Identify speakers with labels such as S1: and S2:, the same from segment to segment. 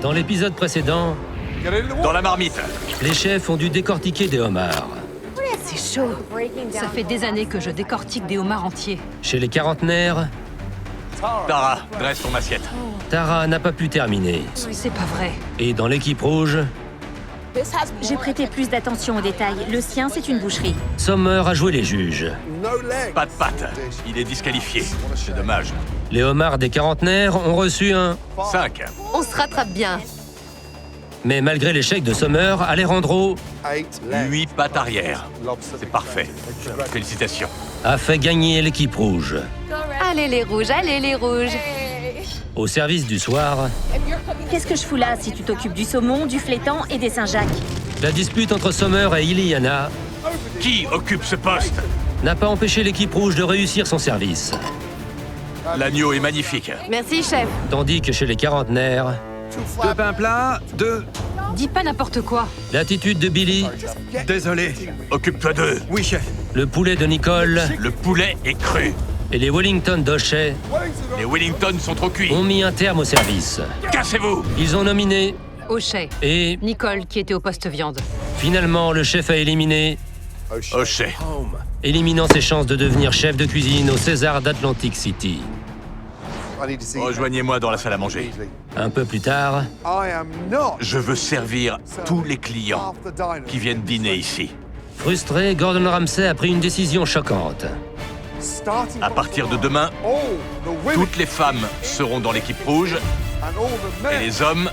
S1: Dans l'épisode précédent,
S2: Dans la marmite.
S1: les chefs ont dû décortiquer des homards.
S3: C'est chaud. Ça fait des années que je décortique des homards entiers.
S1: Chez les quarantenaires,
S2: Tara, dresse ton assiette.
S1: Tara n'a pas pu terminer.
S3: C'est pas vrai.
S1: Et dans l'équipe rouge,
S4: J'ai prêté plus d'attention aux détails. Le sien, c'est une boucherie.
S1: Sommer a joué les juges.
S2: Pas de patte. Il est disqualifié. C'est dommage.
S1: Les homards des quarantenaires ont reçu un...
S2: 5.
S3: On se rattrape bien.
S1: Mais malgré l'échec de Sommer, Alejandro
S2: 8 pattes arrière. C'est parfait. Félicitations.
S1: a fait gagner l'équipe rouge.
S3: Allez les rouges, allez les rouges.
S1: Au service du soir,
S4: Qu'est-ce que je fous là si tu t'occupes du saumon, du flétan et des Saint-Jacques?
S1: la dispute entre Sommer et Iliana
S2: Qui occupe ce poste?
S1: n'a pas empêché l'équipe rouge de réussir son service.
S2: L'agneau est magnifique.
S3: Merci chef.
S1: Tandis que chez les quarantenaires,
S5: 2 pains plats, 2...
S3: Dis pas n'importe quoi.
S1: l'attitude de Billy,
S5: Désolé.
S2: Occupe-toi d'eux.
S5: Oui, chef.
S1: le poulet de Nicole
S2: Le poulet est cru.
S1: et les Wellington d'Ochet
S2: Les Wellington sont trop cuits.
S1: ont mis un terme au service.
S2: Cassez-vous.
S1: Ils ont nominé
S3: O'Shea.
S1: et,
S3: Nicole qui était au poste viande.
S1: finalement, le chef a éliminé,
S2: O'Shea.
S1: éliminant ses chances de devenir chef de cuisine au César d'Atlantic City.
S2: Rejoignez-moi dans la salle à manger.
S1: Un peu plus tard,
S2: Je veux servir tous les clients qui viennent dîner ici.
S1: frustré, Gordon Ramsay a pris une décision choquante.
S2: À partir de demain, toutes les femmes seront dans l'équipe rouge et les hommes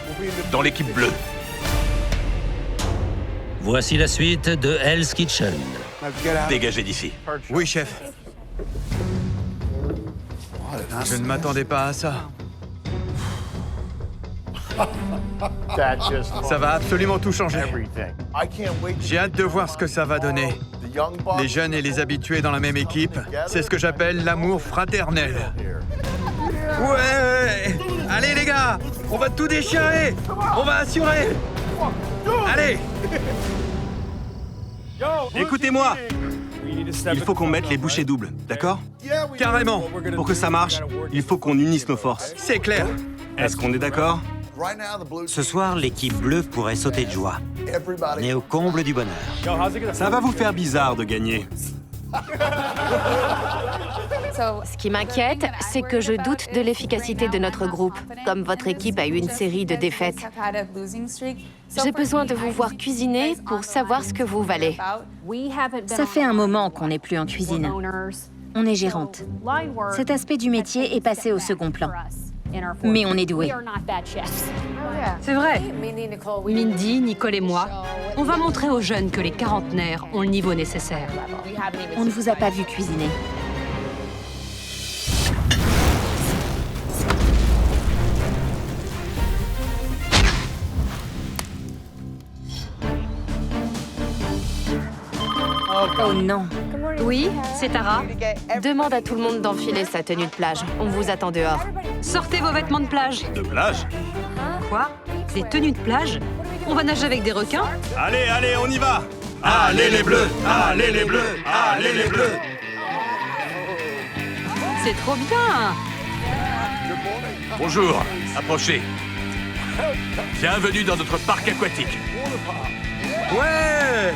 S2: dans l'équipe bleue.
S1: Voici la suite de Hell's Kitchen.
S2: Dégagez d'ici.
S5: Oui, chef. Je ne m'attendais pas à ça. Ça va absolument tout changer. J'ai hâte de voir ce que ça va donner. Les jeunes et les habitués dans la même équipe, c'est ce que j'appelle l'amour fraternel. Ouais! Allez les gars, on va tout déchirer. On va assurer. Allez!
S6: Écoutez-moi. Il faut qu'on mette les bouchées doubles, d'accord?
S5: Carrément.
S6: Pour que ça marche, il faut qu'on unisse nos forces.
S5: C'est clair.
S6: Est-ce qu'on est d'accord?
S7: Ce soir, l'équipe bleue pourrait sauter de joie. On est au comble du bonheur.
S6: Ça va vous faire bizarre de gagner.
S8: Ce qui m'inquiète, c'est que je doute de l'efficacité de notre groupe, comme votre équipe a eu une série de défaites. J'ai besoin de vous voir cuisiner pour savoir ce que vous valez.
S4: Ça fait un moment qu'on n'est plus en cuisine. On est gérante. Cet aspect du métier est passé au second plan. Mais on est doués.
S3: C'est vrai. Mindy, Nicole et moi, on va montrer aux jeunes que les quarantenaires ont le niveau nécessaire.
S4: On ne vous a pas vu cuisiner. Oh non.
S3: Oui, c'est Tara.
S8: Demande à tout le monde d'enfiler sa tenue de plage. On vous attend dehors.
S3: Sortez vos vêtements de plage.
S2: De plage?
S3: Quoi? Des tenues de plage? On va nager avec des requins?
S6: Allez, allez, on y va! Allez les bleus! Allez les bleus! Allez les bleus!
S3: C'est trop bien!
S2: Bonjour. Approchez. Bienvenue dans notre parc aquatique.
S5: Ouais!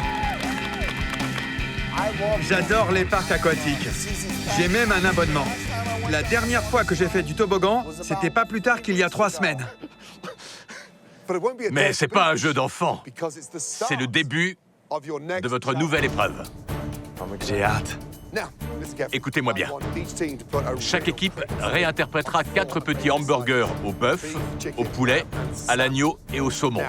S5: J'adore les parcs aquatiques. J'ai même un abonnement. La dernière fois que j'ai fait du toboggan, c'était pas plus tard qu'il y a 3 semaines.
S2: Mais c'est pas un jeu d'enfant. C'est le début de votre nouvelle épreuve.
S5: J'ai hâte.
S2: Écoutez-moi bien. Chaque équipe réinterprétera 4 petits hamburgers au bœuf, au poulet, à l'agneau et au saumon.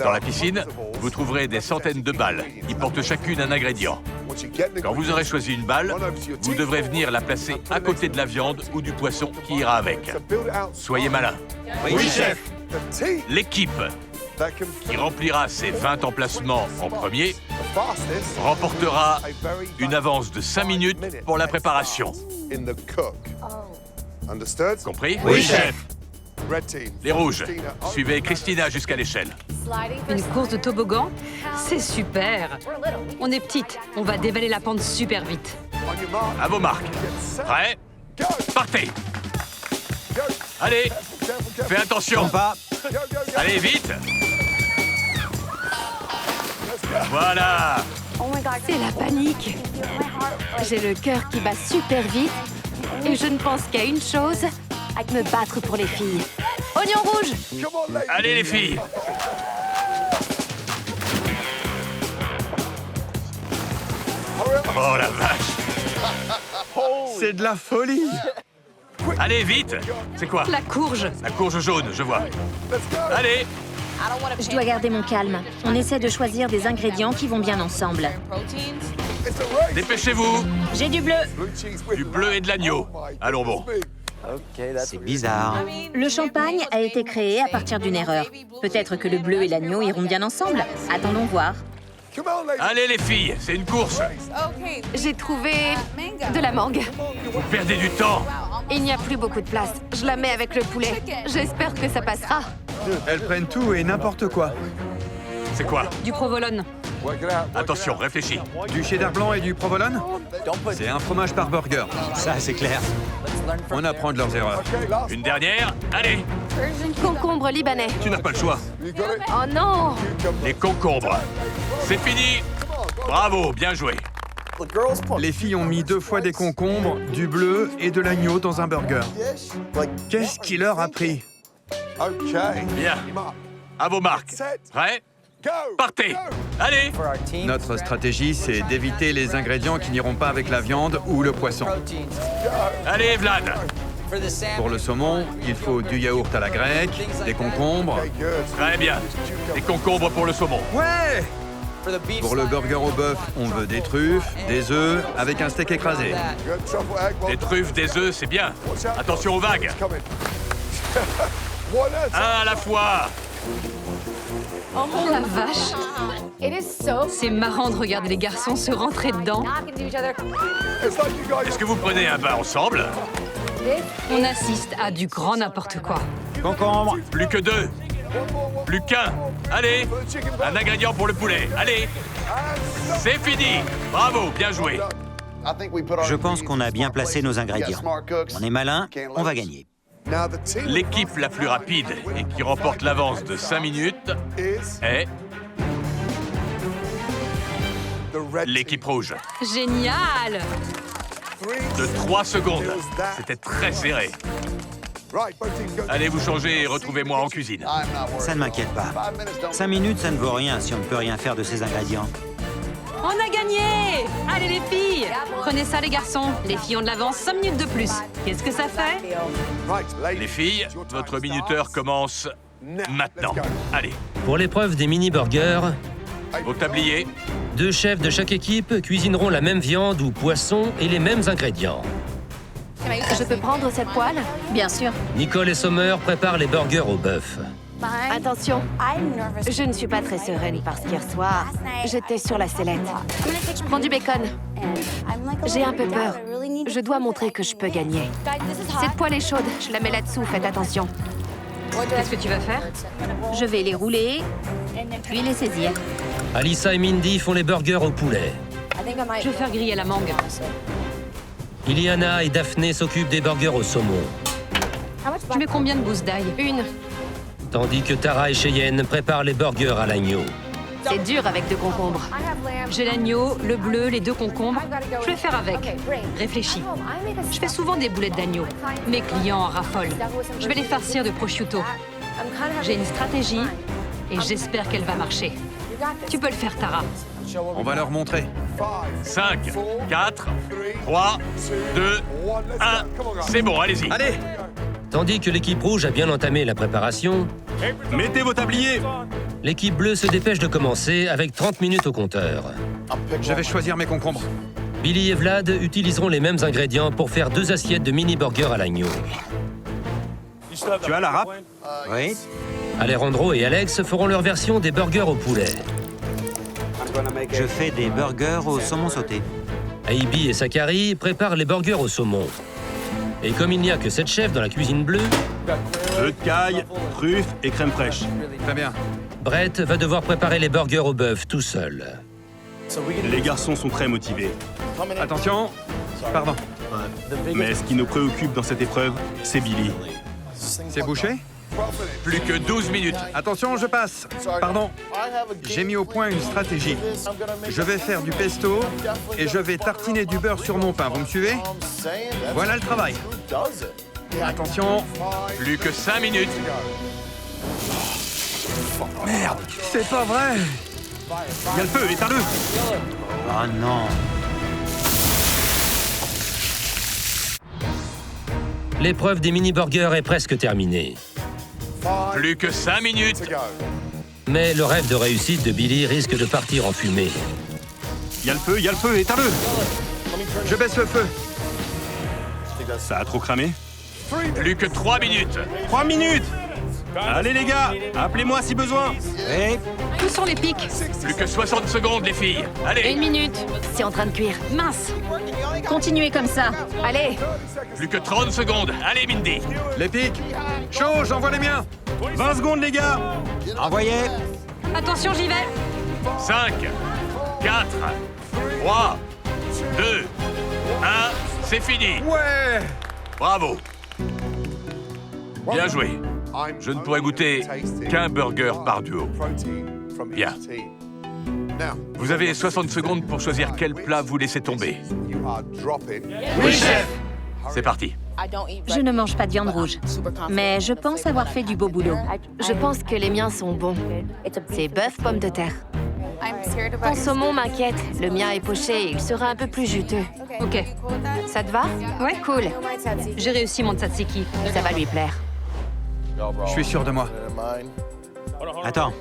S2: Dans la piscine, vous trouverez des centaines de balles. Ils portent chacune un ingrédient. Quand vous aurez choisi une balle, vous devrez venir la placer à côté de la viande ou du poisson qui ira avec. Soyez malin.
S6: Oui, chef!
S2: L'équipe qui remplira ces 20 emplacements en premier remportera une avance de 5 minutes pour la préparation. Compris?
S6: Oui, chef!
S2: Les rouges, suivez Christina jusqu'à l'échelle.
S3: Une course de toboggan? C'est super! On est petites, on va dévaler la pente super vite.
S2: À vos marques. Prêts? Partez! Allez, fais attention.
S7: Trompe pas.
S2: Allez, vite. Voilà.
S8: C'est la panique. J'ai le cœur qui bat super vite et je ne pense qu'à une chose, me battre pour les filles. Oignon rouge!
S2: Allez, les filles. Oh la vache.
S5: C'est de la folie.
S2: Allez, vite. C'est quoi?
S3: La courge.
S2: La courge jaune, je vois. Allez.
S4: Je dois garder mon calme. On essaie de choisir des ingrédients qui vont bien ensemble.
S2: Dépêchez-vous.
S4: J'ai du bleu.
S2: Du bleu et de l'agneau. Allons bon.
S7: C'est bizarre.
S4: Le champagne a été créé à partir d'une erreur. Peut-être que le bleu et l'agneau iront bien ensemble. Attendons voir.
S2: Allez, les filles, c'est une course.
S8: J'ai trouvé de la mangue.
S2: Vous perdez du temps.
S8: Il n'y a plus beaucoup de place. Je la mets avec le poulet. J'espère que ça passera.
S5: Elles prennent tout et n'importe quoi.
S2: C'est quoi?
S3: Du provolone.
S2: Attention, réfléchis.
S5: Du cheddar blanc et du provolone? C'est un fromage par burger.
S7: Ça, c'est clair.
S5: On apprend de leurs erreurs.
S2: Une dernière. Allez.
S8: Concombre libanais.
S2: Tu n'as pas le choix.
S8: Oh non!
S2: Les concombres. C'est fini. Bravo, bien joué.
S5: Les filles ont mis 2 fois des concombres, du bleu et de l'agneau dans un burger. Qu'est-ce qui leur a pris?
S2: Bien. À vos marques. Prêts? Partez. Allez.
S5: Notre stratégie, c'est d'éviter les ingrédients qui n'iront pas avec la viande ou le poisson.
S2: Allez, Vlad.
S5: Pour le saumon, il faut du yaourt à la grecque, des concombres.
S2: Très bien. Des concombres pour le saumon.
S5: Ouais! Pour le burger au bœuf, on veut des truffes, des œufs avec un steak écrasé.
S2: Des truffes, des œufs, c'est bien. Attention aux vagues. Un à la fois.
S3: Oh la vache. C'est marrant de regarder les garçons se rentrer dedans.
S2: Est-ce que vous prenez un bain ensemble?
S3: On assiste à du grand n'importe quoi.
S7: Concombre.
S2: Plus que 2. Plus qu'un. Allez. Un ingrédient pour le poulet. Allez. C'est fini. Bravo, bien joué.
S7: Je pense qu'on a bien placé nos ingrédients. On est malin, on va gagner.
S2: L'équipe la plus rapide et qui remporte l'avance de 5 minutes est l'équipe rouge.
S3: Génial!
S2: De 3 secondes. C'était très serré. Allez vous changer et retrouvez-moi en cuisine.
S7: Ça ne m'inquiète pas. 5 minutes, ça ne vaut rien si on ne peut rien faire de ces ingrédients.
S3: On a gagné! Allez les filles! Prenez ça les garçons. Les filles ont de l'avance 5 minutes de plus. Qu'est-ce que ça fait?
S2: Les filles, votre minuteur commence maintenant. Allez,
S1: Pour l'épreuve des mini-burgers,
S2: au tablier,
S1: 2 chefs de chaque équipe cuisineront la même viande ou poisson et les mêmes ingrédients.
S8: Je peux prendre cette poêle?
S4: Bien sûr.
S1: Nicole et Sommer préparent les burgers au bœuf.
S8: Attention, je ne suis pas très sereine parce qu'hier soir, j'étais sur la sellette. Prends du bacon. J'ai un peu peur. Je dois montrer que je peux gagner. Cette poêle est chaude, je la mets là-dessous, faites attention.
S3: Qu'est-ce que tu vas faire?
S4: Je vais les rouler, puis les saisir.
S1: Alyssa et Mindy font les burgers au poulet.
S3: Je vais faire griller la mangue.
S1: Iliana et Daphné s'occupent des burgers au saumon.
S3: Tu mets combien de gousses d'ail?
S8: 1.
S1: Tandis que Tara et Cheyenne préparent les burgers à l'agneau.
S8: C'est dur avec 2 concombres.
S3: J'ai l'agneau, le bleu, les 2 concombres. Je vais faire avec. Réfléchis. Je fais souvent des boulettes d'agneau. Mes clients en raffolent. Je vais les farcir de prosciutto. J'ai une stratégie et j'espère qu'elle va marcher. Tu peux le faire, Tara.
S5: On va leur montrer.
S2: 5, 4, 3, 2, 1. C'est bon, allez-y.
S5: Allez!
S1: Tandis que l'équipe rouge a bien entamé la préparation,
S6: Mettez vos tabliers.
S1: l'équipe bleue se dépêche de commencer avec 30 minutes au compteur.
S5: Je vais choisir mes concombres.
S1: Billy et Vlad utiliseront les mêmes ingrédients pour faire 2 assiettes de mini-burgers à l'agneau.
S6: Tu as la râpe?
S7: Oui.
S1: Alejandro et Alex feront leur version des burgers au poulet.
S7: Je fais des burgers au saumon sauté.
S1: Aibi et Zachary préparent les burgers au saumon. Et comme il n'y a que 7 chefs dans la cuisine bleue,
S6: Œufs de caille, truffes et crème fraîche.
S5: Très bien.
S1: Brett va devoir préparer les burgers au bœuf tout seul.
S6: Les garçons sont très motivés.
S5: Attention. Pardon.
S6: Mais ce qui nous préoccupe dans cette épreuve, c'est Billy.
S5: C'est bouché?
S2: Plus que 12 minutes.
S5: Attention, je passe. Pardon. J'ai mis au point une stratégie. Je vais faire du pesto et je vais tartiner du beurre sur mon pain. Vous me suivez? Voilà le travail. Attention.
S2: Plus que 5 minutes.
S5: Merde, c'est pas vrai.
S6: Il y a le feu, éteins-le.
S7: Oh non.
S1: L'épreuve des mini-burgers est presque terminée.
S2: Plus que 5 minutes.
S1: Mais le rêve de réussite de Billy risque de partir en fumée.
S6: Il y a le feu, éteins-le.
S5: Je baisse le feu.
S6: Ça a trop cramé.
S2: Plus que 3 minutes.
S6: 3 minutes. Allez les gars, appelez-moi si besoin.
S7: Et
S3: Où sont les pics?
S2: Plus que 60 secondes, les filles. Allez.
S8: 1 minute. C'est en train de cuire.
S3: Mince!
S4: Continuez comme ça.
S8: Allez,
S2: Plus que 30 secondes. Allez, Mindy.
S5: Les pics. Chaud, j'envoie les miens.
S6: 20 secondes les gars.
S7: envoyez.
S3: Attention, j'y vais!
S2: 5, 4, 3, 2, 1. C'est fini.
S5: Ouais.
S2: Bravo. Bien joué. Je ne pourrais goûter qu'un burger par duo. Bien. Vous avez 60 secondes pour choisir quel plat vous laissez tomber.
S5: Oui, chef.
S2: C'est parti.
S4: Je ne mange pas de viande rouge, mais je pense avoir fait du beau boulot.
S8: je pense que les miens sont bons. C'est bœuf pomme de terre. Ton saumon m'inquiète. Le mien est poché et il sera un peu plus juteux.
S3: Ok,
S8: Ça te va?
S3: Ouais.
S8: Cool.
S3: j'ai réussi mon tzatziki.
S8: Ça va lui plaire.
S5: Je suis sûr de moi.
S7: Attends,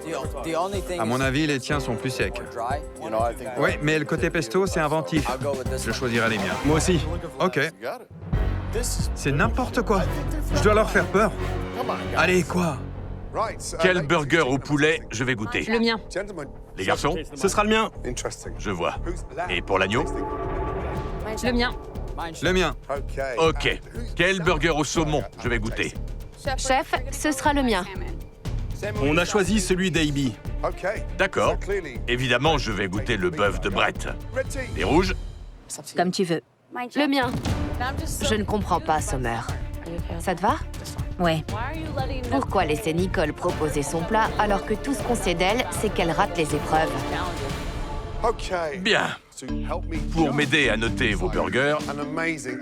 S5: À mon avis, les tiens sont plus secs. Oui, mais le côté pesto, c'est inventif. Je choisirai les miens.
S6: Moi aussi.
S5: Ok. C'est n'importe quoi. Je dois leur faire peur. Allez, quoi?
S2: Quel burger au poulet je vais goûter?
S3: Le mien.
S2: Les garçons,
S6: Ce sera le mien.
S2: je vois. Et pour l'agneau?
S3: Le mien.
S5: Le mien.
S2: Ok. Quel burger au saumon je vais goûter?
S8: Chef, ce sera le mien.
S6: On a choisi celui d'A.B.
S2: D'accord. Évidemment, je vais goûter le bœuf de Brett. Les rouges?
S4: Comme tu veux.
S8: Le mien. Je ne comprends pas, Sommer. Ça te va?
S4: Ouais.
S8: Pourquoi laisser Nicole proposer son plat alors que tout ce qu'on sait d'elle, c'est qu'elle rate les épreuves?
S2: Bien. Pour m'aider à noter vos burgers,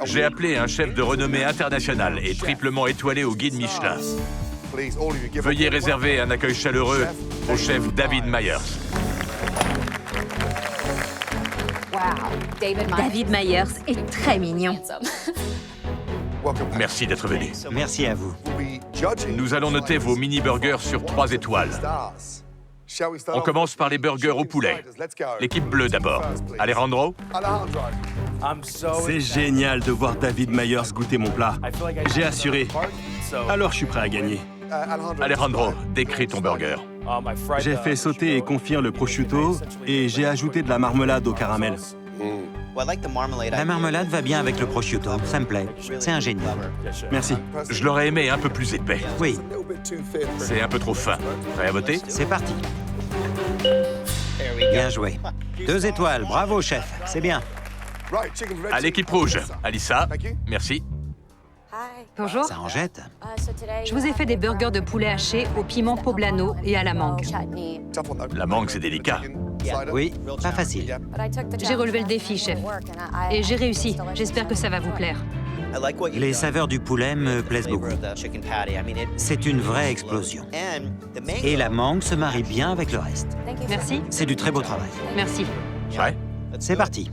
S2: j'ai appelé un chef de renommée internationale et triplement étoilé au guide Michelin. Veuillez réserver un accueil chaleureux au chef David Myers.
S4: David Myers est très mignon.
S2: Merci d'être venu.
S7: merci à vous.
S2: Nous allons noter vos mini-burgers sur 3 étoiles. On commence par les burgers au poulet. L'équipe bleue d'abord. Alejandro?
S6: C'est génial de voir David Myers goûter mon plat. J'ai assuré. Alors je suis prêt à gagner.
S2: Alejandro, décris ton burger.
S6: J'ai fait sauter et confire le prosciutto et j'ai ajouté de la marmelade au caramel.
S7: La marmelade va bien avec le prosciutto, ça me plaît. C'est ingénieux.
S6: Merci.
S2: Je l'aurais aimé un peu plus épais.
S7: Oui,
S2: C'est un peu trop fin. Prêt à voter?
S7: c'est parti. Bien joué. 2 étoiles, bravo chef, c'est bien.
S2: À l'équipe rouge. Alissa, merci.
S3: Bonjour.
S7: Ça en jette.
S3: Je vous ai fait des burgers de poulet haché au piment poblano et à la mangue.
S2: La mangue, c'est délicat.
S7: Oui, pas facile.
S3: J'ai relevé le défi, chef. Et j'ai réussi. J'espère que ça va vous plaire.
S7: Les saveurs du poulet me plaisent beaucoup. C'est une vraie explosion. Et la mangue se marie bien avec le reste.
S3: Merci.
S7: C'est du très beau travail.
S3: Merci.
S2: Prêt?
S7: C'est parti.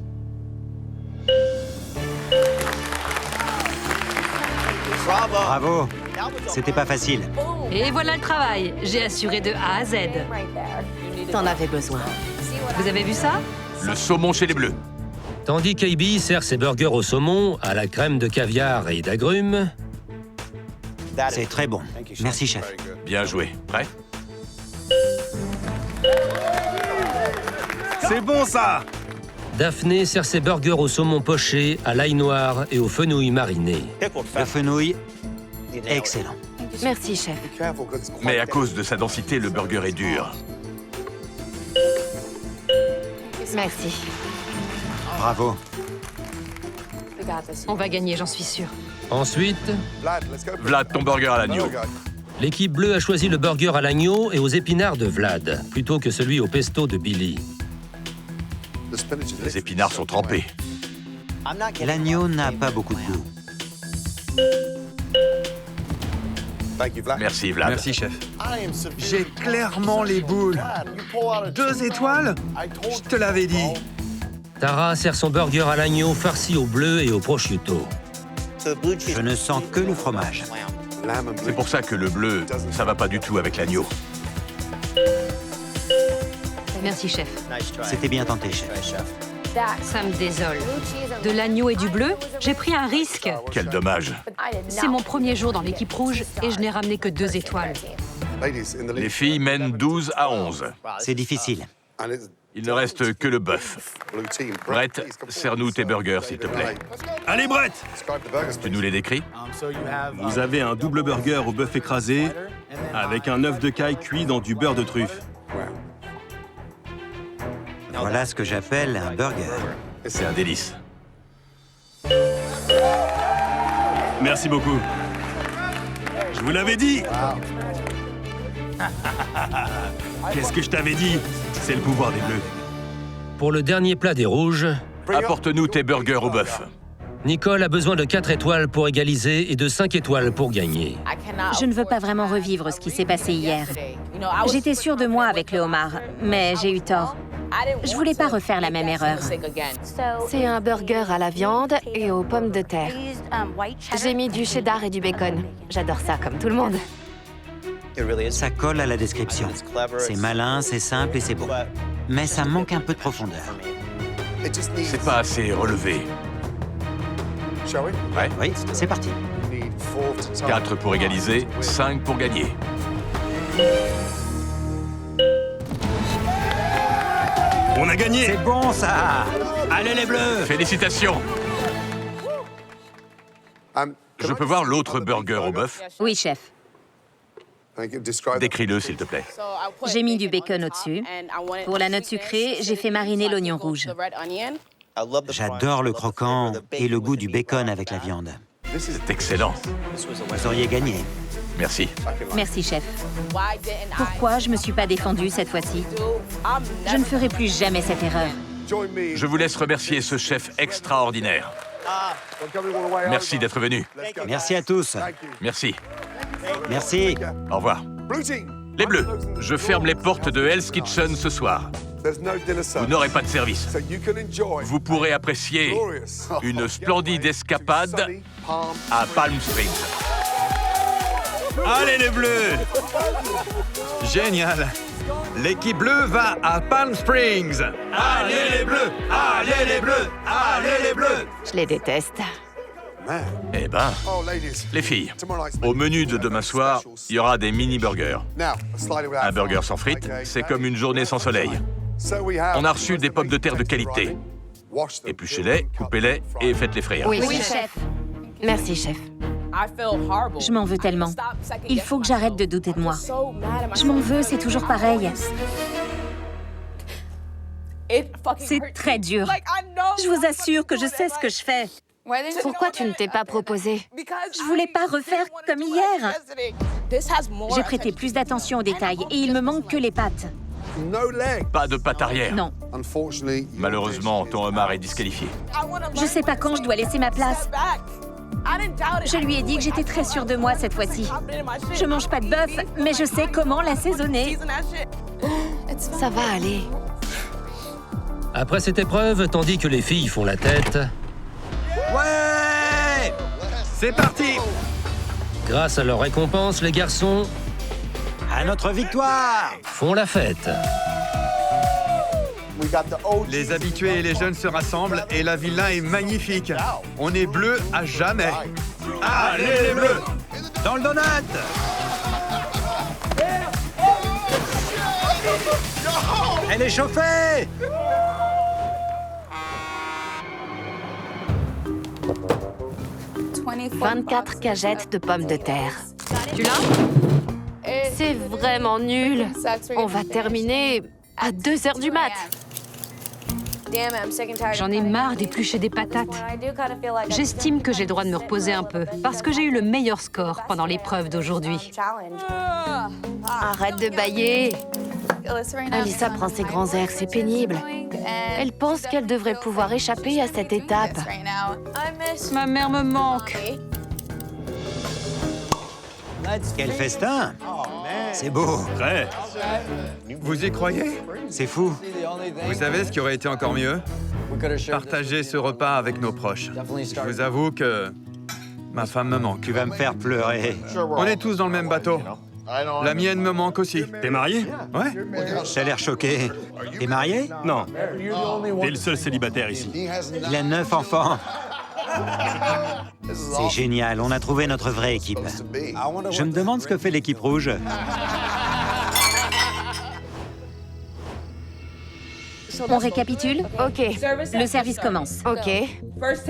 S7: Bravo. C'était pas facile.
S3: Et voilà le travail. J'ai assuré de A à Z.
S8: T'en avais besoin.
S3: Vous avez vu ça?
S2: Le saumon chez les bleus.
S1: Tandis qu'A.B. sert ses burgers au saumon, à la crème de caviar et d'agrumes,
S7: C'est très bon. Merci chef.
S2: Bien joué. Prêt?
S6: C'est bon ça!
S1: Daphné sert ses burgers au saumon poché, à l'ail noir et aux fenouilles marinées.
S7: Le fenouil, excellent.
S8: Merci, chef.
S2: Mais à cause de sa densité, le burger est dur.
S8: Merci.
S7: Bravo.
S3: On va gagner, j'en suis sûre.
S1: Ensuite,
S2: Vlad, ton burger à l'agneau.
S1: l'équipe bleue a choisi le burger à l'agneau et aux épinards de Vlad, plutôt que celui au pesto de Billy.
S2: Les épinards sont trempés.
S7: L'agneau n'a pas beaucoup de goût.
S2: Merci, Vlad.
S5: Merci, chef. J'ai clairement les boules. 2 étoiles? Je te l'avais dit.
S1: Tara sert son burger à l'agneau farci au bleu et au prosciutto.
S7: Je ne sens que le fromage.
S2: C'est pour ça que le bleu, ça va pas du tout avec l'agneau.
S3: Merci, chef.
S7: C'était bien tenté, chef.
S3: Ça me désole. De l'agneau et du bleu, j'ai pris un risque.
S2: Quel dommage.
S3: C'est mon premier jour dans l'équipe rouge et je n'ai ramené que 2 étoiles.
S2: Les filles mènent 12 à 11.
S7: C'est difficile.
S2: Il ne reste que le bœuf. Brett, sers-nous tes burgers, s'il te plaît.
S6: Allez, Brett!
S2: Tu nous les décris?
S6: Vous avez un double burger au bœuf écrasé avec un œuf de caille cuit dans du beurre de truffe.
S7: Voilà ce que j'appelle un burger.
S2: C'est un délice.
S6: Merci beaucoup. Je vous l'avais dit! Qu'est-ce que je t'avais dit? C'est le pouvoir des bleus.
S1: Pour le dernier plat des rouges,
S2: Apporte-nous tes burgers au bœuf.
S1: Nicole a besoin de 4 étoiles pour égaliser et de 5 étoiles pour gagner.
S4: Je ne veux pas vraiment revivre ce qui s'est passé hier. J'étais sûre de moi avec le homard, mais j'ai eu tort. Je voulais pas refaire la même erreur.
S8: C'est un burger à la viande et aux pommes de terre. J'ai mis du cheddar et du bacon. J'adore ça, comme tout le monde.
S7: Ça colle à la description. C'est malin, c'est simple et c'est bon. Mais ça manque un peu de profondeur.
S2: C'est pas assez relevé. Ouais.
S7: Oui, c'est parti.
S2: 4 pour égaliser, 5 pour gagner.
S6: On a gagné!
S7: C'est bon, ça! Allez, les bleus!
S2: Félicitations! Je peux voir l'autre burger au bœuf?
S4: Oui, chef.
S2: Décris-le, s'il te plaît.
S4: J'ai mis du bacon au-dessus. Pour la note sucrée, j'ai fait mariner l'oignon rouge.
S7: J'adore le croquant et le goût du bacon avec la viande.
S2: C'est excellent.
S7: Vous auriez gagné.
S2: Merci.
S4: Merci, chef. Pourquoi je me suis pas défendue cette fois-ci? Je ne ferai plus jamais cette erreur.
S2: Je vous laisse remercier ce chef extraordinaire. Merci d'être venu.
S7: Merci à tous.
S2: Merci.
S7: Merci.
S2: Au revoir. Les Bleus, je ferme les portes de Hell's Kitchen ce soir. Vous n'aurez pas de service. Vous pourrez apprécier une splendide escapade à Palm Springs.
S6: Allez, les bleus!
S5: Génial. L'équipe bleue va à Palm Springs.
S6: Allez, les bleus! Allez, les bleus! Allez, les bleus!
S8: Je les déteste.
S2: Eh ben, les filles, au menu de demain soir, il y aura des mini-burgers. Un burger sans frites, c'est comme une journée sans soleil. On a reçu des pommes de terre de qualité. Épluchez-les, coupez-les et faites-les frire.
S8: Oui, chef. Merci, chef.
S4: Je m'en veux tellement. Il faut que j'arrête de douter de moi. Je m'en veux, c'est toujours pareil. C'est très dur. Je vous assure que je sais ce que je fais.
S8: Pourquoi tu ne t'es pas proposé?
S4: Je voulais pas refaire comme hier. J'ai prêté plus d'attention aux détails et il me manque que les pattes.
S2: Pas de patte arrière.
S4: Non,
S2: Malheureusement, ton homard est disqualifié.
S4: je sais pas quand je dois laisser ma place. Je lui ai dit que j'étais très sûre de moi cette fois-ci. Je mange pas de bœuf, mais je sais comment l'assaisonner.
S8: Ça va aller.
S1: Après cette épreuve, tandis que les filles font la tête,
S5: Ouais! C'est parti!
S1: grâce à leur récompense, les garçons
S7: À notre victoire!
S1: font la fête.
S5: Les habitués et les jeunes se rassemblent et la villa est magnifique. On est bleu à jamais.
S6: Allez, les bleus!
S7: Dans le donut! Elle est chauffée!
S8: « 24 cagettes de pommes de terre.
S3: Tu l'as?
S8: C'est vraiment nul. On va terminer à 2 heures du mat.
S3: J'en ai marre d'éplucher des patates. J'estime que j'ai le droit de me reposer un peu, parce que j'ai eu le meilleur score pendant l'épreuve d'aujourd'hui.
S8: Arrête de bâiller. Alyssa prend ses grands airs, c'est pénible. Elle pense qu'elle devrait pouvoir échapper à cette étape.
S3: Ma mère me manque.
S7: Quel festin! C'est beau.
S6: Prêt?
S5: Vous y croyez?
S7: C'est fou.
S5: Vous savez ce qui aurait été encore mieux? Partager ce repas avec nos proches. Je vous avoue que ma femme me manque.
S7: Tu vas me faire pleurer.
S5: On est tous dans le même bateau. La mienne me manque aussi.
S6: T'es marié?
S5: Ouais.
S7: T'as l'air choqué. T'es marié?
S6: Non. T'es le seul célibataire ici.
S7: Il a 9 enfants. C'est génial, on a trouvé notre vraie équipe. Je me demande ce que fait l'équipe rouge.
S4: On récapitule?
S8: Ok,
S4: Le service commence.
S8: ok.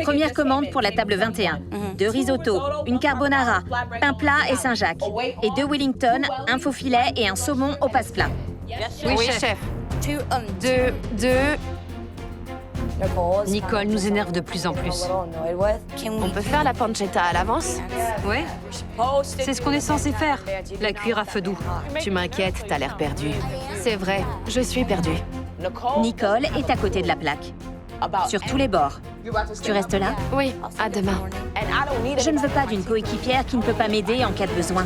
S4: Première commande pour la table 21. 2 risottos, une carbonara, pain plat et Saint-Jacques. Et 2 Wellington, un faux filet et un saumon au passe-plat.
S8: Oui, chef. Deux.
S3: Nicole nous énerve de plus en plus.
S8: On peut faire la pancetta à l'avance?
S3: Ouais, c'est ce qu'on est censé faire, la cuire à feu doux.
S8: Tu m'inquiètes, t'as l'air perdu. C'est vrai, je suis perdue.
S4: Nicole est à côté de la plaque. Sur tous les bords. Tu restes là?
S8: Oui, à demain.
S4: Je ne veux pas d'une coéquipière qui ne peut pas m'aider en cas de besoin.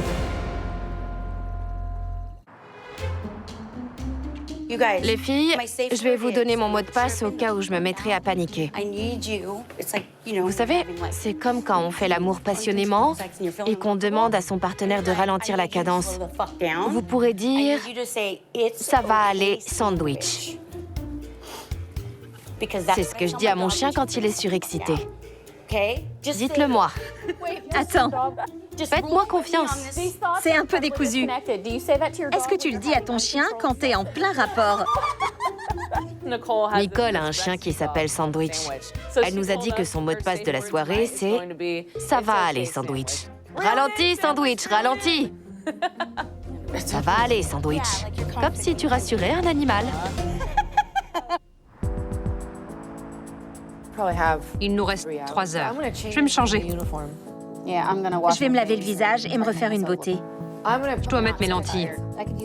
S8: Les filles, je vais vous donner mon mot de passe au cas où je me mettrais à paniquer. Vous savez, c'est comme quand on fait l'amour passionnément et qu'on demande à son partenaire de ralentir la cadence. Vous pourrez dire « ça va aller, sandwich ». C'est ce que je dis à mon chien quand il est surexcité. Dites-le moi.
S4: Attends,
S8: Faites-moi confiance.
S4: c'est un peu décousu. Est-ce que tu le dis à ton chien quand t'es en plein rapport?
S8: Nicole a un chien qui s'appelle Sandwich. Elle nous a dit que son mot de passe de la soirée, c'est « ça va aller, sandwich ». Ralentis, sandwich, ralentis. Ça va aller, sandwich. Comme si tu rassurais un animal.
S3: Il nous reste 3 heures. Je vais me changer.
S4: Je vais me laver le visage et me refaire une beauté.
S3: Je dois mettre mes lentilles.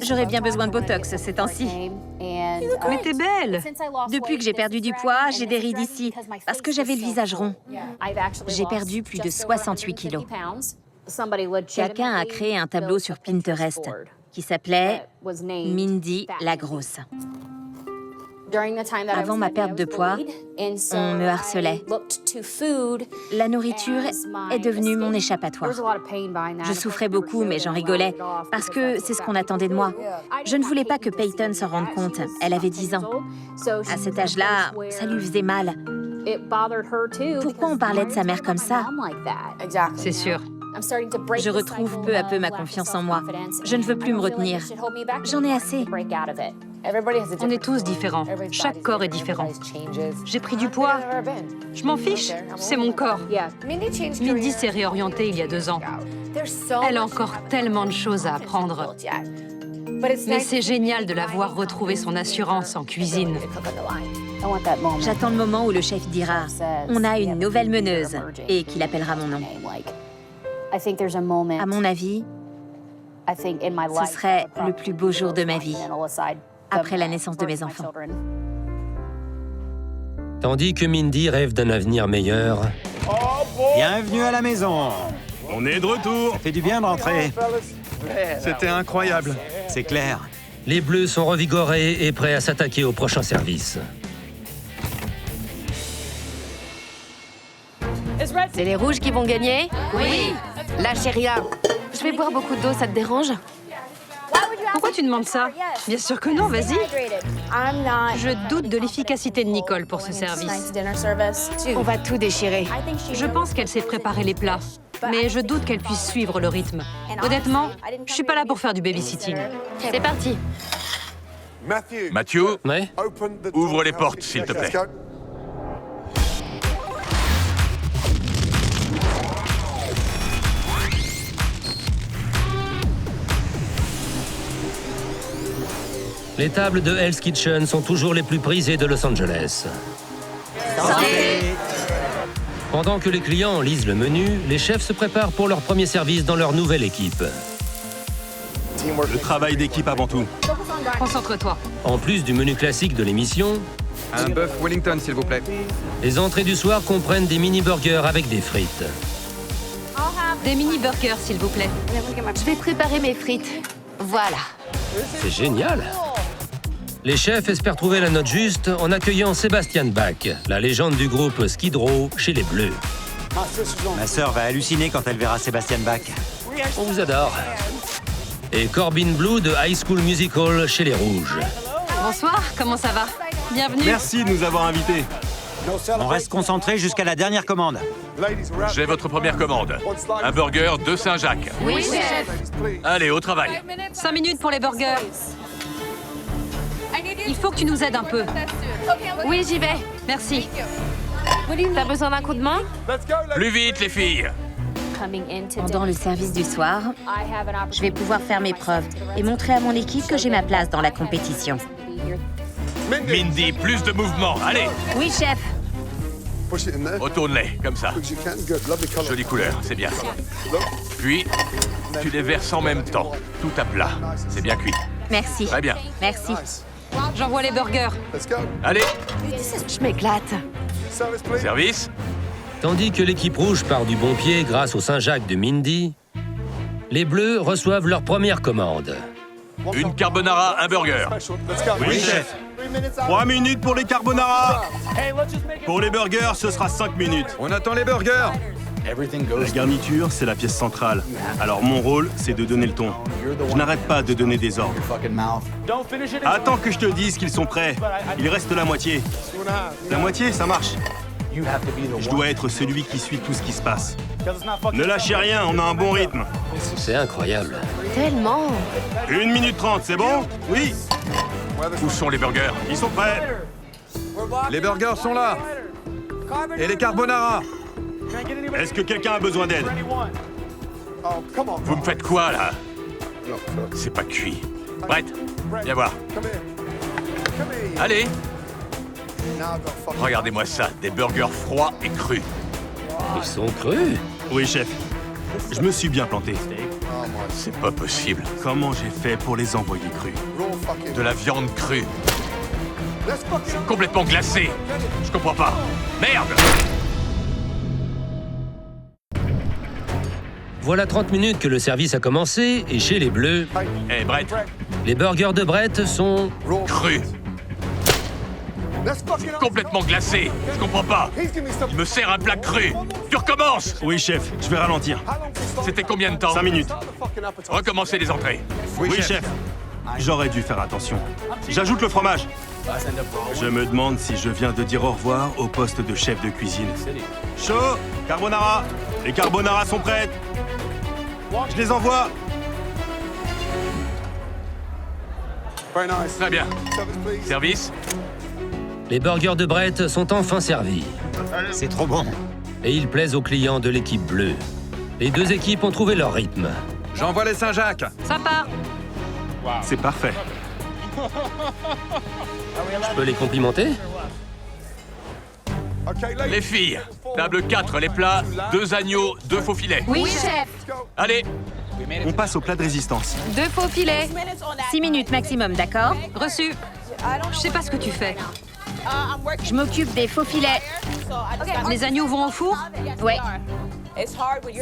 S4: J'aurais bien besoin de Botox ces temps-ci.
S3: Mais t'es belle!
S4: Depuis que j'ai perdu du poids, j'ai des rides ici, parce que j'avais le visage rond. J'ai perdu plus de 68 kilos. Quelqu'un a créé un tableau sur Pinterest qui s'appelait Mindy la grosse. Avant ma perte de poids, on me harcelait. La nourriture est devenue mon échappatoire. Je souffrais beaucoup, mais j'en rigolais, parce que c'est ce qu'on attendait de moi. Je ne voulais pas que Peyton s'en rende compte. Elle avait 10 ans. À cet âge-là, ça lui faisait mal. Pourquoi on parlait de sa mère comme ça?
S3: C'est sûr.
S4: Je retrouve peu à peu ma confiance en moi. Je ne veux plus me retenir. J'en ai assez.
S3: On est tous différents. Chaque corps est différent. J'ai pris du poids. Je m'en fiche. C'est mon corps. Mindy s'est réorientée il y a 2 ans. Elle a encore tellement de choses à apprendre. Mais c'est génial de la voir retrouver son assurance en cuisine.
S4: J'attends le moment où le chef dira « On a une nouvelle meneuse » et qu'il appellera mon nom. À mon avis, ce serait le plus beau jour de ma vie, après la naissance de mes enfants.
S1: Tandis que Mindy rêve d'un avenir meilleur,
S7: Bienvenue à la maison.
S6: On est de retour.
S7: Ça fait du bien de rentrer.
S5: C'était incroyable.
S7: C'est clair.
S1: les Bleus sont revigorés et prêts à s'attaquer au prochain service.
S8: C'est les rouges qui vont gagner? Oui. Lâchez rien. Je vais boire beaucoup d'eau, ça te dérange?
S3: Pourquoi tu demandes ça? Bien sûr que non, vas-y. Je doute de l'efficacité de Nicole pour ce service.
S8: On va tout déchirer.
S3: Je pense qu'elle sait préparer les plats, mais je doute qu'elle puisse suivre le rythme. Honnêtement, je suis pas là pour faire du babysitting.
S8: C'est parti.
S2: Mathieu,
S1: Ouais?
S2: ouvre les portes, s'il te plaît.
S1: Les tables de Hell's Kitchen sont toujours les plus prisées de Los Angeles. Pendant que les clients lisent le menu, les chefs se préparent pour leur premier service dans leur nouvelle équipe.
S6: Le travail d'équipe avant tout.
S3: Concentre-toi.
S1: En plus du menu classique de l'émission,
S5: Un bœuf Wellington, s'il vous plaît.
S1: les entrées du soir comprennent des mini-burgers avec des frites.
S3: Des mini-burgers, s'il vous plaît.
S8: Je vais préparer mes frites. Voilà.
S1: C'est génial! Les chefs espèrent trouver la note juste en accueillant Sebastian Bach, la légende du groupe Skid Row chez les Bleus.
S7: Ma sœur va halluciner quand elle verra Sébastien Bach.
S1: On vous adore. Et Corbin Bleu de High School Musical chez les Rouges.
S3: Bonsoir, comment ça va? Bienvenue.
S6: Merci de nous avoir invités.
S7: On reste concentré jusqu'à la dernière commande.
S2: J'ai votre première commande. Un burger de Saint-Jacques.
S3: Oui, chef.
S2: Allez, au travail.
S3: 5 minutes pour les burgers. Il faut que tu nous aides un peu.
S8: Oui, j'y vais.
S3: Merci.
S8: T'as besoin d'un coup de main?
S2: Plus vite, les filles.
S4: Pendant le service du soir, je vais pouvoir faire mes preuves et montrer à mon équipe que j'ai ma place dans la compétition.
S2: Mindy, plus de mouvement. Allez,
S4: Oui, chef.
S2: retourne-les, comme ça. Jolie couleur, c'est bien. Puis, tu les verses en même temps, tout à plat. C'est bien cuit.
S4: Merci.
S2: Très bien.
S4: Merci.
S3: J'envoie les burgers.
S2: Allez,
S8: Je m'éclate.
S2: service.
S1: Tandis que l'équipe rouge part du bon pied grâce au Saint-Jacques de Mindy, les Bleus reçoivent leur première commande.
S2: Une carbonara, un burger.
S6: Oui, chef. 3 minutes pour les carbonara. Pour les burgers, ce sera 5 minutes.
S5: On attend les burgers.
S6: La garniture, c'est la pièce centrale. Alors mon rôle, c'est de donner le ton. Je n'arrête pas de donner des ordres. Attends que je te dise qu'ils sont prêts. Il reste la moitié. La moitié, ça marche. Je dois être celui qui suit tout ce qui se passe. Ne lâchez rien, on a un bon rythme.
S1: C'est incroyable.
S8: Tellement.
S6: 1 minute 30, c'est bon? Oui.
S2: Où sont les burgers?
S6: Ils sont prêts.
S5: Les burgers sont là. Et les carbonara.
S6: Est-ce que quelqu'un a besoin d'aide?
S2: Vous me faites quoi, là? C'est pas cuit. Brett, viens voir. Allez. Regardez-moi ça, des burgers froids et crus.
S1: Ils sont crus.
S6: Oui, chef. Je me suis bien planté.
S2: C'est pas possible.
S6: Comment j'ai fait pour les envoyer crus?
S2: De la viande crue. C'est complètement glacé. Je comprends pas. Merde!
S1: Voilà 30 minutes que le service a commencé et chez les Bleus,
S2: Hé, Brett,
S1: les burgers de Brett sont...
S2: cru. Complètement glacé. Je comprends pas. Il me sert un plat cru. Tu recommences.
S6: Oui, chef, je vais ralentir.
S2: C'était combien de temps?
S6: 5 minutes.
S2: Recommencez les entrées.
S6: Oui, chef. J'aurais dû faire attention. J'ajoute le fromage. Je me demande si je viens de dire au revoir au poste de chef de cuisine. Chaud, carbonara. Les carbonara sont prêtes. Je les envoie.
S2: Très bien. Service.
S1: Les burgers de Brett sont enfin servis.
S7: C'est trop bon.
S1: Et ils plaisent aux clients de l'équipe bleue. Les deux équipes ont trouvé leur rythme.
S5: J'envoie les Saint-Jacques.
S3: Ça part.
S6: C'est parfait.
S1: Je peux les complimenter?
S2: Les filles. Table 4, les plats. 2 agneaux, 2 faux filets.
S8: Oui, chef.
S2: Allez.
S6: On passe au plat de résistance.
S8: 2 faux filets.
S4: 6 minutes maximum, d'accord?
S3: Reçu. Je sais pas ce que tu fais.
S4: Je m'occupe des faux filets.
S3: Les agneaux vont au four?
S4: Ouais.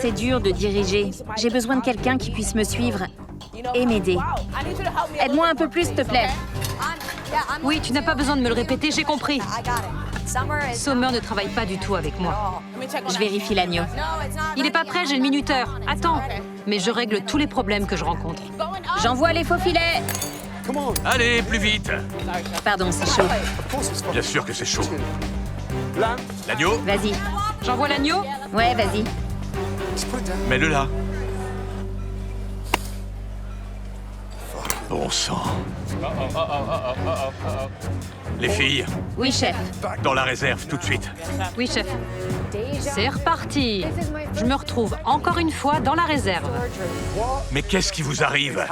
S4: C'est dur de diriger. J'ai besoin de quelqu'un qui puisse me suivre et m'aider. Aide-moi un peu plus, s'il te plaît.
S3: Oui, tu n'as pas besoin de me le répéter, j'ai compris. Sommer ne travaille pas du tout avec moi.
S4: Je vérifie l'agneau.
S3: Il n'est pas prêt, j'ai le minuteur. Attends. Mais je règle tous les problèmes que je rencontre.
S4: J'envoie les faux filets.
S2: Allez, plus vite.
S4: Pardon, c'est chaud.
S2: Bien sûr que c'est chaud. L'agneau,
S4: Vas-y.
S3: J'envoie l'agneau?
S4: Ouais, vas-y.
S2: mets-le là. Bon sang. Les filles,
S4: Oui, chef.
S2: dans la réserve, tout de suite.
S3: Oui, chef. C'est reparti. Je me retrouve encore une fois dans la réserve.
S2: Mais qu'est-ce qui vous arrive?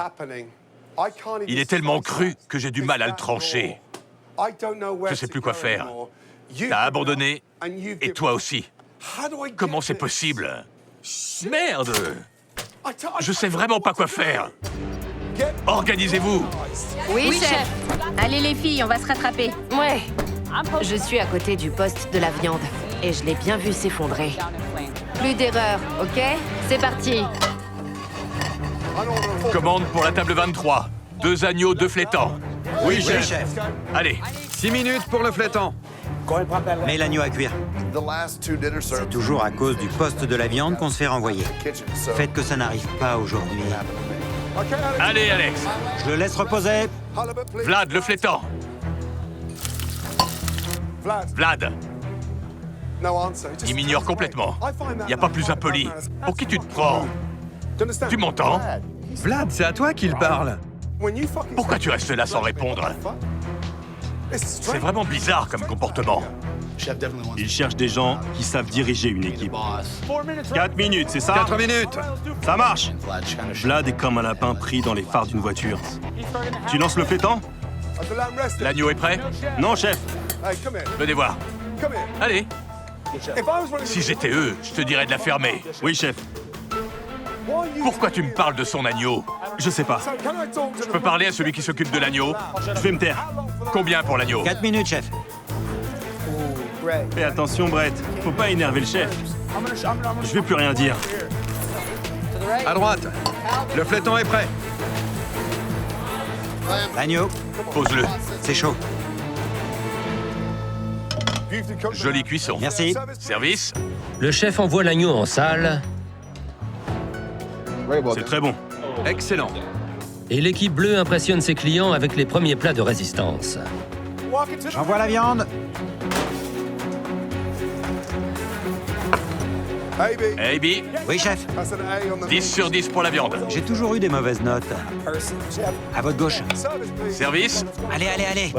S2: Il est tellement cru que j'ai du mal à le trancher. Je sais plus quoi faire. T'as abandonné, et toi aussi. Comment c'est possible? Merde! Je sais vraiment pas quoi faire. Organisez-vous!
S8: Oui, chef.
S4: Allez les filles, on va se rattraper.
S8: Ouais. Je suis à côté du poste de la viande et je l'ai bien vu s'effondrer. Plus d'erreurs, ok? C'est parti.
S2: Commande pour la table 23. 2 agneaux, 2 flétans.
S5: Oui,
S7: Oui,
S5: chef.
S7: chef.
S2: Allez,
S5: 6 minutes pour le flétan.
S7: Mets l'agneau à cuire. C'est toujours à cause du poste de la viande qu'on se fait renvoyer. Faites que ça n'arrive pas aujourd'hui.
S2: allez Alex.
S7: Je le laisse reposer.
S2: Vlad, le flétan. Vlad, il m'ignore complètement. Y a pas plus impoli. Pour qui tu te prends? Tu m'entends?
S5: Vlad, c'est à toi qu'il parle.
S2: Pourquoi tu restes là sans répondre? C'est vraiment bizarre comme comportement.
S6: Il cherche des gens qui savent diriger une équipe. 4 minutes, c'est ça?
S5: 4 minutes.
S6: Ça marche. Vlad est comme un lapin pris dans les phares d'une voiture. Tu lances le flétan?
S2: L'agneau est prêt?
S6: Non, chef.
S2: Venez voir. Allez. Si j'étais eux, je te dirais de la fermer.
S6: Oui, chef.
S2: Pourquoi tu me parles de son agneau?
S6: Je sais pas.
S2: Je peux parler à celui qui s'occupe de l'agneau?
S6: Je vais me taire.
S2: Combien pour l'agneau?
S7: 4 minutes, chef.
S6: Fais attention, Brett. Faut pas énerver le chef. Je vais plus rien dire.
S5: À droite. Le flétan est prêt.
S7: L'agneau,
S2: Pose-le.
S7: c'est chaud.
S2: Jolie cuisson.
S7: Merci.
S2: Service?
S1: Le chef envoie l'agneau en salle
S6: C'est très bon.
S5: Excellent.
S1: et l'équipe bleue impressionne ses clients avec les premiers plats de résistance.
S7: J'envoie la viande.
S2: AB,
S7: Oui, chef.
S2: 10 sur 10 pour la viande.
S7: J'ai toujours eu des mauvaises notes. À votre gauche.
S2: Service?
S7: Allez, allez, allez.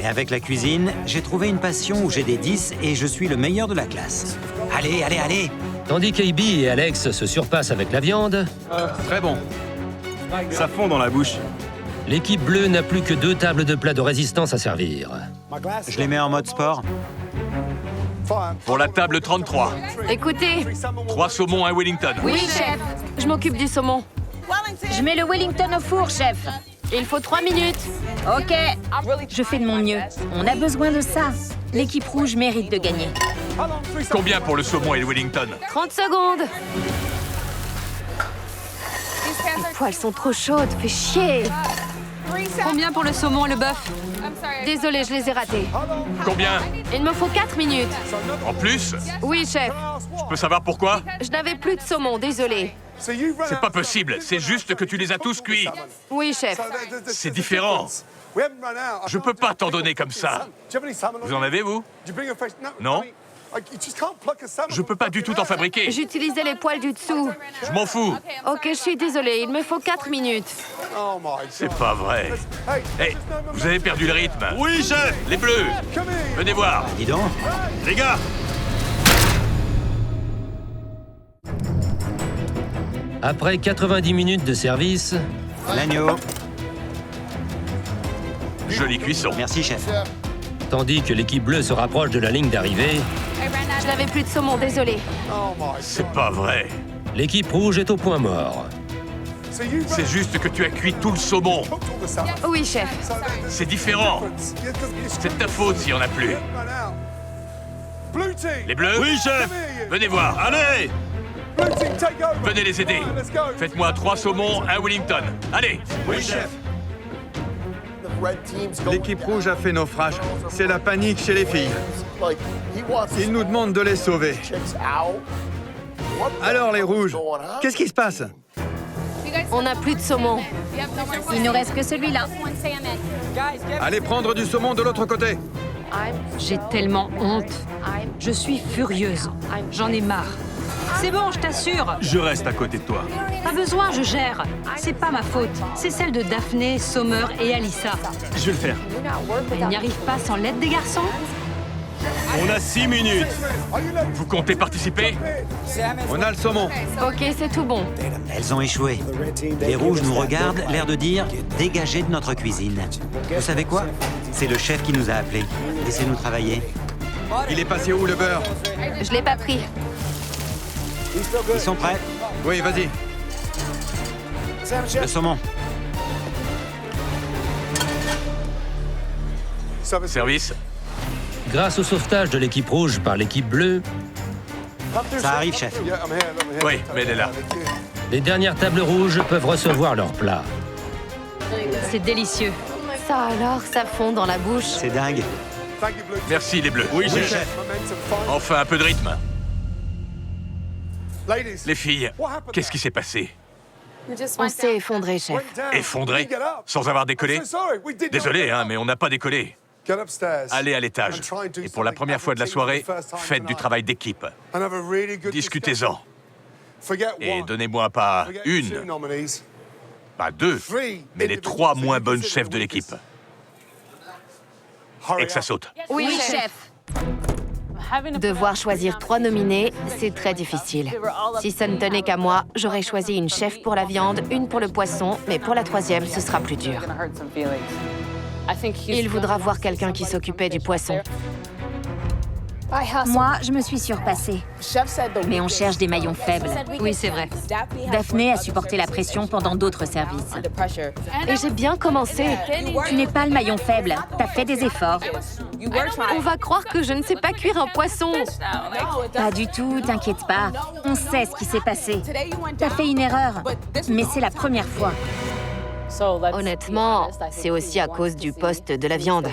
S7: Et avec la cuisine, j'ai trouvé une passion où j'ai des 10 et je suis le meilleur de la classe. Allez, allez, allez.
S1: Tandis qu'AB et Alex se surpassent avec la viande,
S5: Très bon.
S6: Ça fond dans la bouche.
S1: l'équipe bleue n'a plus que 2 tables de plats de résistance à servir.
S7: Je les mets en mode sport.
S2: Pour la table 33.
S8: Écoutez.
S2: 3 saumons, 1 Wellington.
S8: Oui, chef. Je m'occupe du saumon.
S4: Je mets le Wellington au four, chef.
S8: Il faut 3 minutes.
S4: Ok. Je fais de mon mieux. On a besoin de ça. L'équipe rouge mérite de gagner.
S2: Combien pour le saumon et le Wellington?
S8: 30 secondes. Les poils sont trop chaudes, fais chier.
S3: Combien pour le saumon et le bœuf?
S8: Désolée, je les ai ratés.
S2: Combien?
S8: Il me faut 4 minutes.
S2: En plus?
S8: Oui, chef.
S2: Je peux savoir pourquoi?
S8: Je n'avais plus de saumon, désolée.
S2: C'est pas possible, c'est juste que tu les as tous cuits.
S8: Oui, chef.
S2: C'est différent. Je peux pas t'en donner comme ça. Vous en avez, vous? Non? Je peux pas du tout t'en fabriquer.
S8: J'utilisais les poils du dessous.
S2: Je m'en fous.
S8: Ok, je suis désolée, il me faut 4 minutes.
S2: C'est pas vrai. Hey, vous avez perdu le rythme.
S6: Oui, chef.
S2: Les bleus, venez voir.
S7: Dis donc.
S6: Les gars.
S1: Après 90 minutes de service,
S7: L'agneau.
S2: Jolie cuisson.
S7: Merci, chef.
S1: tandis que l'équipe bleue se rapproche de la ligne d'arrivée,
S8: Je n'avais plus de saumon, désolée.
S2: C'est pas vrai.
S1: l'équipe rouge est au point mort.
S2: C'est juste que tu as cuit tout le saumon.
S8: Oui, chef.
S2: C'est différent. C'est de ta faute s'il y en a plus. Les bleus?
S6: Oui, chef.
S2: Venez voir.
S6: Allez.
S2: Venez les aider. Faites-moi 3 saumons, 1 Wellington. Allez.
S6: Oui, chef.
S5: L'équipe rouge a fait naufrage. C'est la panique chez les filles. Ils nous demandent de les sauver. Alors les rouges, qu'est-ce qui se passe?
S8: On n'a plus de saumon.
S4: Il nous reste que celui-là.
S5: Allez prendre du saumon de l'autre côté.
S3: J'ai tellement honte. Je suis furieuse. J'en ai marre. C'est bon, je t'assure.
S6: Je reste à côté de toi.
S3: Pas besoin, je gère. C'est pas ma faute. C'est celle de Daphné, Sommer et Alyssa.
S6: Je vais le faire.
S3: Elle n'y arrive pas sans l'aide des garçons?
S6: On a 6 minutes.
S2: Vous comptez participer?
S5: On a le saumon.
S8: Ok, c'est tout bon.
S7: Elles ont échoué. Les rouges nous regardent, l'air de dire « Dégagez de notre cuisine ». Vous savez quoi? C'est le chef qui nous a appelés. Laissez-nous travailler.
S5: Il est passé où, le beurre?
S8: Je l'ai pas pris.
S7: Ils sont prêts?
S5: Oui, vas-y.
S7: Le saumon.
S2: Service?
S1: Grâce au sauvetage de l'équipe rouge par l'équipe bleue,
S7: Ça arrive, chef.
S2: Oui, mais elle est là.
S1: les dernières tables rouges peuvent recevoir leur plat.
S3: C'est délicieux.
S8: Ça alors, ça fond dans la bouche.
S7: C'est dingue.
S2: Merci, les bleus.
S6: Oui, chef.
S2: Enfin, un peu de rythme. Les filles, qu'est-ce qui s'est passé?
S8: On s'est effondré, chef.
S2: Effondré? Sans avoir décollé? Désolé, hein, mais on n'a pas décollé. Allez à l'étage. Et pour la première fois de la soirée, faites du travail d'équipe. Discutez-en. Et donnez-moi pas une, pas deux, mais les 3 moins bonnes chefs de l'équipe. Et que ça saute.
S8: Oui, chef. Devoir choisir 3 nominés, c'est très difficile. Si ça ne tenait qu'à moi, j'aurais choisi une chef pour la viande, une pour le poisson, mais pour la 3e, ce sera plus dur. Il voudra voir quelqu'un qui s'occupait du poisson.
S4: Moi, je me suis surpassée. Mais on cherche des maillons faibles.
S3: Oui, c'est vrai.
S4: Daphné a supporté la pression pendant d'autres services.
S8: Et j'ai bien commencé.
S4: Tu n'es pas le maillon faible. T'as fait des efforts.
S8: On va croire que je ne sais pas cuire un poisson.
S4: Pas du tout, t'inquiète pas. On sait ce qui s'est passé. T'as fait une erreur, mais c'est la première fois.
S8: Honnêtement, c'est aussi à cause du poste de la viande.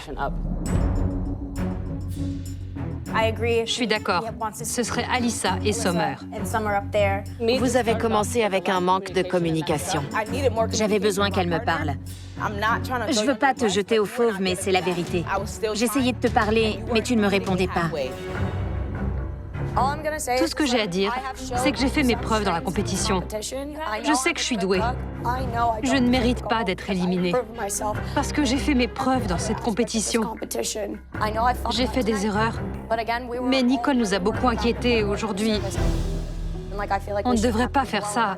S3: Je suis d'accord. Ce serait Alyssa et Sommer.
S8: Vous avez commencé avec un manque de communication.
S4: J'avais besoin qu'elle me parle. Je veux pas te jeter au fauve, mais c'est la vérité. J'essayais de te parler, mais tu ne me répondais pas.
S3: Tout ce que j'ai à dire, c'est que j'ai fait mes preuves dans la compétition. Je sais que je suis douée. Je ne mérite pas d'être éliminée. Parce que j'ai fait mes preuves dans cette compétition. J'ai fait des erreurs. Mais Nicole nous a beaucoup inquiétés aujourd'hui. On ne devrait pas faire ça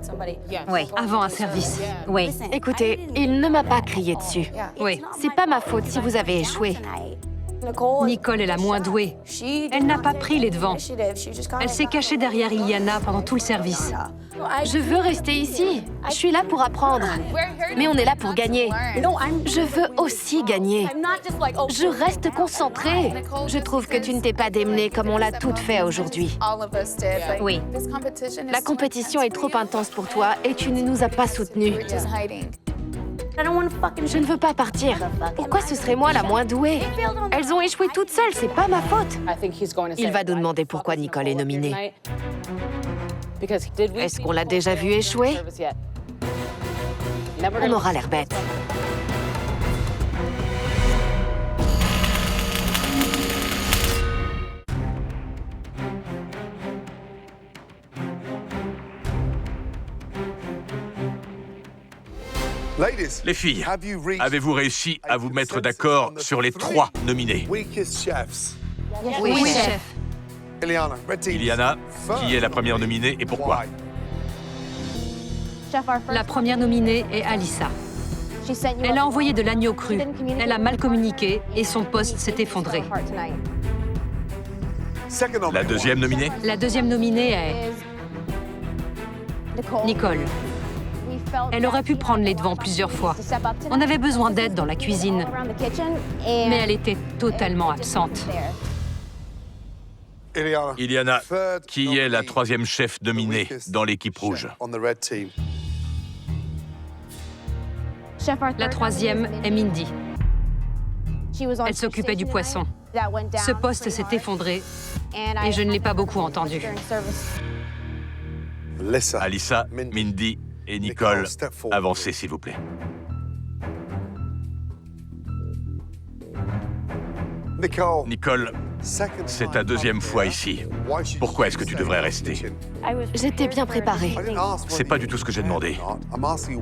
S4: Oui,
S3: avant un service.
S4: oui.
S8: Écoutez, il ne m'a pas crié dessus.
S3: Oui.
S8: C'est pas ma faute si vous avez échoué.
S3: Nicole est la moins douée. Elle n'a pas pris les devants. Elle s'est cachée derrière Iliana pendant tout le service.
S8: Je veux rester ici. Je suis là pour apprendre. Mais on est là pour gagner. Je veux aussi gagner. Je reste concentrée. Je trouve que tu ne t'es pas démenée comme on l'a toutes fait aujourd'hui.
S4: Oui.
S8: La compétition est trop intense pour toi et tu ne nous as pas soutenus. Je ne veux pas partir. Pourquoi ce serait moi la moins douée? Elles ont échoué toutes seules, c'est pas ma faute. Il va nous demander pourquoi Nicole est nominée. Est-ce qu'on l'a déjà vu échouer? On aura l'air bête.
S2: Les filles, avez-vous réussi à vous mettre d'accord sur les 3 nominés?
S3: Oui, chef.
S2: Iliana, qui est la première nominée et pourquoi?
S3: La première nominée est Alyssa. Elle a envoyé de l'agneau cru. Elle a mal communiqué et son poste s'est effondré.
S2: La deuxième nominée?
S3: La deuxième nominée est Nicole. Elle aurait pu prendre les devants plusieurs fois. On avait besoin d'aide dans la cuisine, mais elle était totalement absente.
S2: Iliana, qui est la 3e chef nominée dans l'équipe rouge?
S3: La 3e est Mindy. Elle s'occupait du poisson. Ce poste s'est effondré et je ne l'ai pas beaucoup entendu.
S2: Alyssa, Mindy et Nicole, avancez s'il vous plaît. Nicole, c'est ta 2e fois ici. Pourquoi est-ce que tu devrais rester?
S8: J'étais bien préparée.
S2: C'est pas du tout ce que j'ai demandé.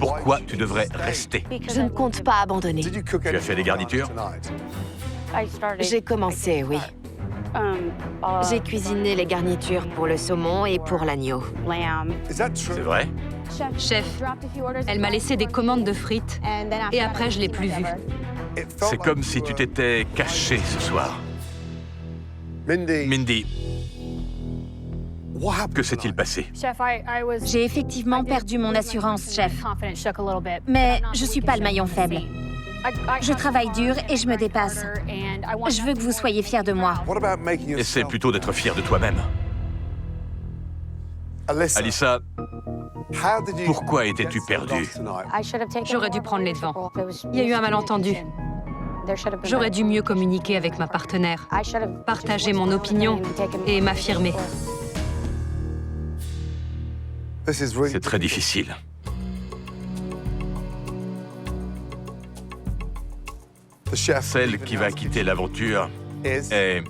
S2: Pourquoi tu devrais rester?
S8: Je ne compte pas abandonner.
S2: Tu as fait des garnitures?
S8: J'ai commencé, oui. J'ai cuisiné les garnitures pour le saumon et pour l'agneau.
S2: C'est vrai?
S3: Chef, elle m'a laissé des commandes de frites et après je l'ai plus vue.
S2: C'est comme si tu t'étais caché ce soir. Mindy, que s'est-il passé?
S4: J'ai effectivement perdu mon assurance, chef. Mais je suis pas le maillon faible. Je travaille dur et je me dépasse. Je veux que vous soyez fiers de moi.
S2: Essaie plutôt d'être fier de toi-même. Alyssa, pourquoi étais-tu perdue?
S3: J'aurais dû prendre les devants. Il y a eu un malentendu. J'aurais dû mieux communiquer avec ma partenaire, partager mon opinion et m'affirmer.
S2: C'est très difficile. Celle qui va quitter l'aventure est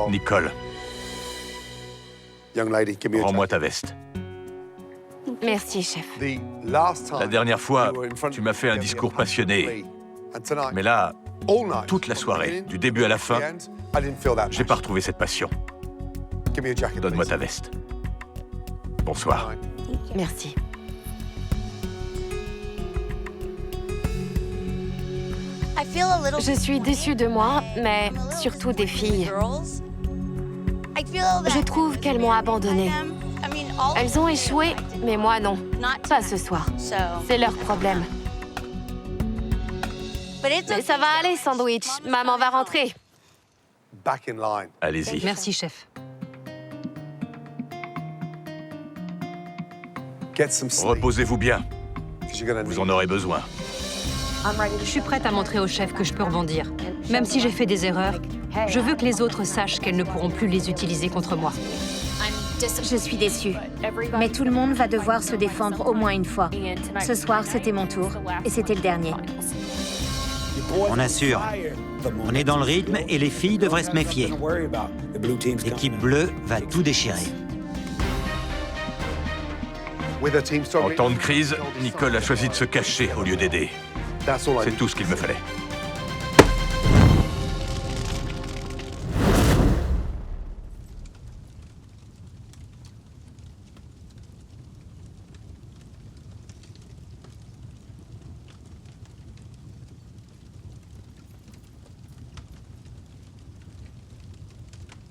S2: Nicole. Rends-moi ta veste.
S8: Merci, chef.
S2: La dernière fois, tu m'as fait un discours passionné. Mais là, toute la soirée, du début à la fin, j'ai pas retrouvé cette passion. Donne-moi ta veste. Bonsoir.
S8: Merci. Je suis déçue de moi, mais surtout des filles. Je trouve qu'elles m'ont abandonnée. Elles ont échoué, mais moi non. Pas ce soir. C'est leur problème. Mais ça va aller, Sandwich. Maman va rentrer.
S2: Allez-y.
S3: Merci, chef.
S2: Reposez-vous bien. Vous en aurez besoin.
S3: Je suis prête à montrer au chef que je peux rebondir. Même si j'ai fait des erreurs, je veux que les autres sachent qu'elles ne pourront plus les utiliser contre moi.
S4: Je suis déçue. Mais tout le monde va devoir se défendre au moins une fois. Ce soir, c'était mon tour. Et c'était le dernier.
S7: On assure. On est dans le rythme et les filles devraient se méfier. L'équipe bleue va tout déchirer.
S2: En temps de crise, Nicole a choisi de se cacher au lieu d'aider. C'est tout ce qu'il me fallait.